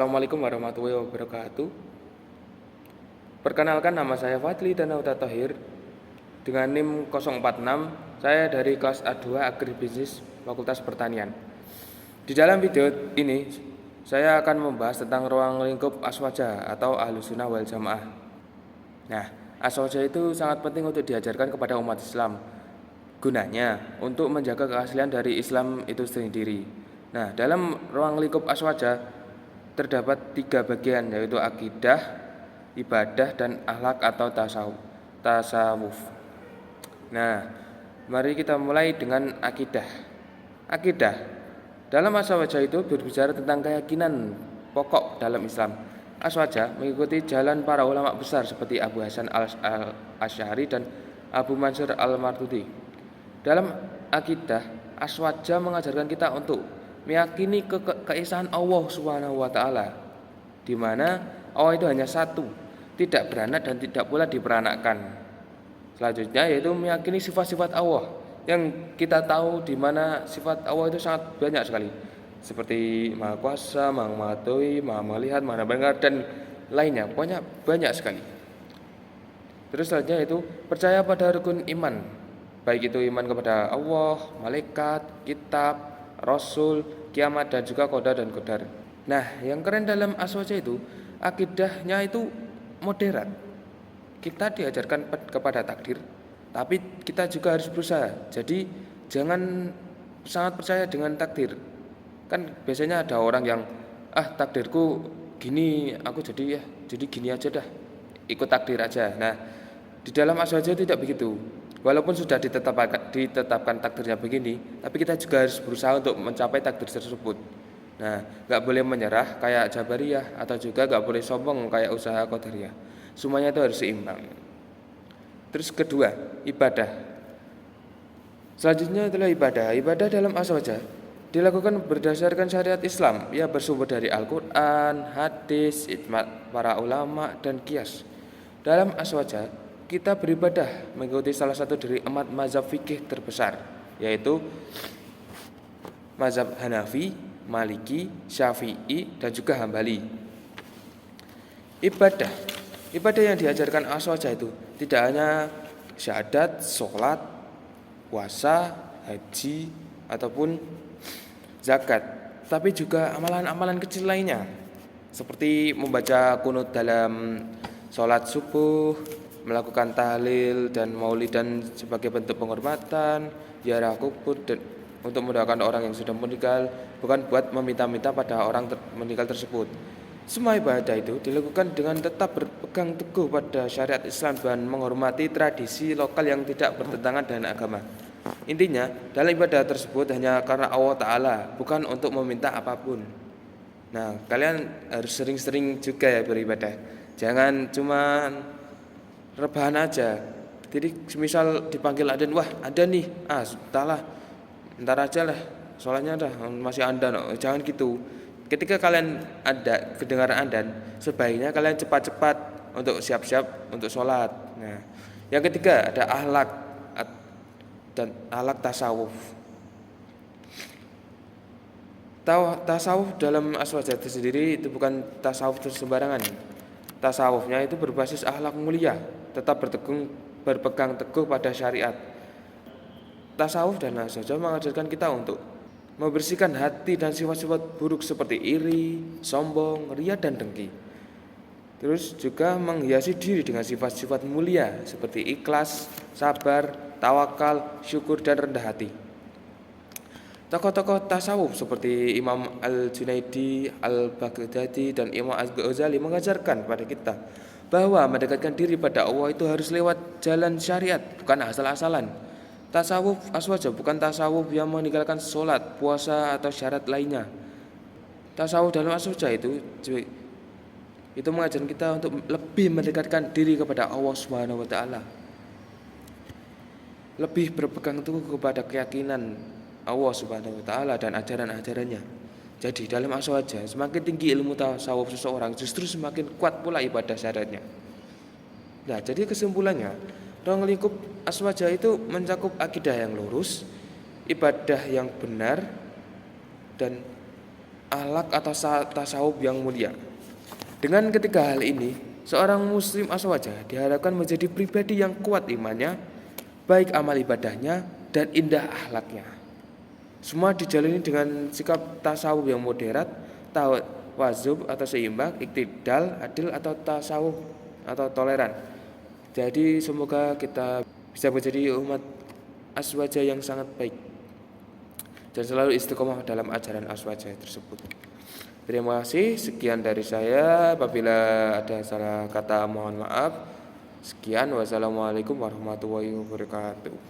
Assalamualaikum warahmatullahi wabarakatuh. Perkenalkan, nama saya Fadli Danauta Thohir dengan NIM 046. Saya dari kelas A2 Agribisnis Fakultas Pertanian. Di dalam video ini saya akan membahas tentang ruang lingkup aswaja atau Ahlus Sunnah wal Jamaah. Nah, aswaja itu sangat penting untuk diajarkan kepada umat Islam. Gunanya untuk menjaga keaslian dari Islam itu sendiri. Nah, dalam ruang lingkup aswaja terdapat 3 bagian, yaitu akidah, ibadah, dan akhlak atau tasawuf. Nah, mari kita mulai dengan akidah. Akidah dalam aswaja itu berbicara tentang keyakinan pokok dalam Islam. Aswaja mengikuti jalan para ulama besar seperti Abu Hasan al-Asy'ari dan Abu Mansur al-Maturidi. Dalam akidah, aswaja mengajarkan kita untuk meyakini keesaan Allah Subhanahu wa taala, di mana Allah itu hanya satu, tidak beranak dan tidak pula diperanakkan. Selanjutnya yaitu meyakini sifat-sifat Allah yang kita tahu, di mana sifat Allah itu sangat banyak sekali, seperti Maha Kuasa, Maha Mengetahui, Maha Melihat, Maha Mendengar, dan lainnya. Pokoknya banyak sekali. Terus selanjutnya itu percaya pada rukun iman, baik itu iman kepada Allah, malaikat, kitab, Rasul, kiamat, dan juga qada dan qadar. Nah, yang keren dalam aswaja itu akidahnya itu moderat. Kita diajarkan kepada takdir, tapi kita juga harus berusaha. Jadi jangan sangat percaya dengan takdir. Kan biasanya ada orang yang takdirku gini, aku jadi gini aja dah, ikut takdir aja. Nah, di dalam aswaja tidak begitu. Walaupun sudah ditetapkan takdirnya begini, tapi kita juga harus berusaha untuk mencapai takdir tersebut. Nah, gak boleh menyerah kayak Jabariyah, atau juga gak boleh sombong kayak usaha Qadariyah. Semuanya itu harus seimbang. Terus kedua, ibadah. Selanjutnya adalah ibadah. Ibadah dalam aswaja dilakukan berdasarkan syariat Islam, ia bersumber dari Al-Quran, hadis, ijma' para ulama, dan qiyas. Dalam aswaja kita beribadah mengikuti salah satu dari 4 mazhab fikih terbesar, yaitu mazhab Hanafi, Maliki, Syafi'i, dan juga Hambali. Ibadah yang diajarkan aswaja itu tidak hanya syahadat, sholat, puasa, haji, ataupun zakat, tapi juga amalan-amalan kecil lainnya, seperti membaca qunut dalam sholat subuh, melakukan tahlil dan maulidan sebagai bentuk penghormatan, ziarah kubur dan untuk mendoakan orang yang sudah meninggal, bukan buat meminta-minta pada orang meninggal tersebut. Semua ibadah itu dilakukan dengan tetap berpegang teguh pada syariat Islam dan menghormati tradisi lokal yang tidak bertentangan dengan agama. Intinya, dalam ibadah tersebut hanya karena Allah Ta'ala, bukan untuk meminta apapun. Nah, kalian harus sering-sering juga ya beribadah. Jangan cuma rebahan aja. Jadi misal dipanggil adzan, wah ada nih, entahlah, ntar aja lah, soalnya dah masih adzan. Jangan gitu. Ketika kalian ada kedengaran adzan, sebaiknya kalian cepat-cepat untuk siap-siap untuk sholat. Nah, yang ketiga ada akhlak dan akhlak tasawuf. Tasawuf dalam aswaja itu sendiri itu bukan tasawuf sembarangan. Tasawufnya itu berbasis akhlak mulia, tetap berpegang teguh pada syariat. Tasawuf dan aswaja mengajarkan kita untuk membersihkan hati dan sifat-sifat buruk seperti iri, sombong, ria, dan dengki. Terus juga menghiasi diri dengan sifat-sifat mulia seperti ikhlas, sabar, tawakal, syukur, dan rendah hati. Tokoh-tokoh tasawuf seperti Imam Al-Junaidi, Al-Baghdadi, dan Imam Az-Ghazali mengajarkan pada kita bahwa mendekatkan diri pada Allah itu harus lewat jalan syariat, bukan asal-asalan. Tasawuf aswaja bukan tasawuf yang meninggalkan sholat, puasa, atau syarat lainnya. Tasawuf dalam aswaja itu mengajarkan kita untuk lebih mendekatkan diri kepada Allah Subhanahu wa taala. Lebih berpegang teguh kepada keyakinan Allah Subhanahu wa taala dan ajaran-ajarannya. Jadi dalam aswaja semakin tinggi ilmu tasawuf seseorang, justru semakin kuat pula ibadah syariatnya. Nah, jadi kesimpulannya, ruang lingkup aswaja itu mencakup akidah yang lurus, ibadah yang benar, dan akhlak atau tasawuf yang mulia. Dengan ketiga hal ini, seorang muslim aswaja diharapkan menjadi pribadi yang kuat imannya, baik amal ibadahnya, dan indah akhlaknya. Semua dijalani dengan sikap tasawuf yang moderat, tawazub atau seimbang, iktidal, adil atau tasawuf atau toleran. Jadi semoga kita bisa menjadi umat aswaja yang sangat baik dan selalu istiqomah dalam ajaran aswaja tersebut. Terima kasih, sekian dari saya. Apabila ada salah kata mohon maaf. Sekian, wassalamualaikum warahmatullahi wabarakatuh.